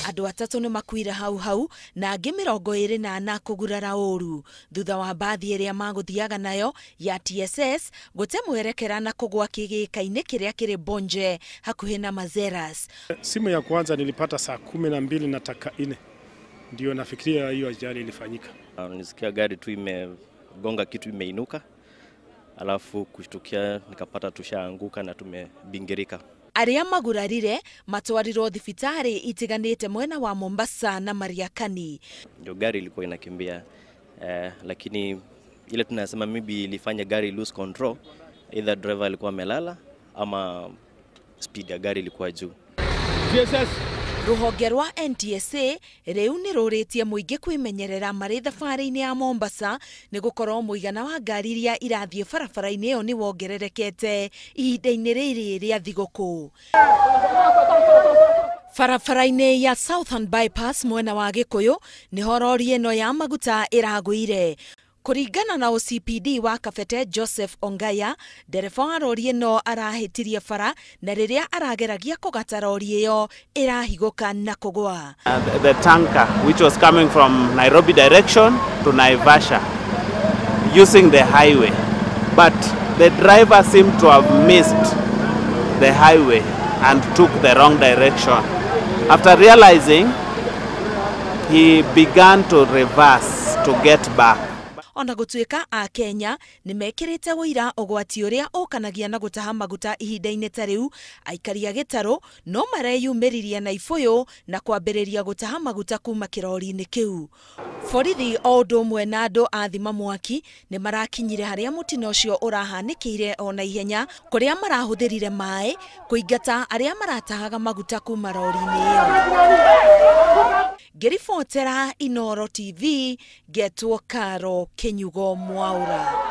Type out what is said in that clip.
Andũ atatũ nĩ makuire hau na angĩ 24 kũgurara ũru thutha wa mbathi ĩrĩa magũthiaga nayo ya TSS gũte mwerekera na kugwaa kĩgĩĩka-inĩ kĩrĩa kĩrĩ Bonje hakuhĩ na Mazeras. Simu ya kwanza nilipata saa 12:04 ndio nafikiria hiyo ajali ilifanyika. Nisikia gari tu imegonga kitu imeinuka, alafu kushtukia nikapata tushaanguka na tumebingirika. Arĩa magurarire matwarirwo thibitarĩ itiganĩte mwena wa Mombasa na Mariakani. Ndio gari ilikuwa inakimbia, lakini ile tunasema maybe ilifanya gari lose control, either driver alikuwa amelala ama speed ya gari ilikuwa juu. Rũhonge rwa NTSA rĩu nĩ rũrĩtie mũingĩ kwĩmenyerera marĩ thabarĩ-inĩ ya Mombasa nĩ gũkorwo mũigana wa ngari iria irathiĩ barabara-inĩ ĩyo nĩ wongererekete ihinda-inĩ rĩrĩ rĩa thigũkũ. Barabara-inĩ ya Southern Bypass mwena wa Gikuyu nĩho rori ĩno ya maguta ĩragũire. Kũringana na OCPD wa Kabete Joseph Ongaya, ndereba wa rori ĩno arahĩtirie bara na rĩrĩa arageragia kũgata rori ĩyo ĩrahigũka na kugwaa. The tanker which was coming from Nairobi direction to Naivasha using the highway, but the driver seemed to have missed the highway and took the wrong direction. After realizing, he began to reverse to get back. Ona gutuika a Kenya nĩ mekĩrĩte wĩra ũgwati ũrĩa ũkanagia na gutaha maguta ihinda-inĩ ta rĩu. Aikari a Gitaru no mareyumĩririe na ibuyu na kwambĩrĩria gutaha maguta kuma kĩrori-inĩ kĩu. Borithi o ũndũ ũmwe na andũ a thima mwaki nĩ marakinyire harĩa mutino ũcio ũrahanĩkĩire ona ihenya, kũrĩa marahũthĩrire maĩ kũingata arĩa maratahaga maguta kuma rori-inĩ ĩyo. Ngĩribotera Inooro TV, ngetwo Karo Kenyugo Mwaura.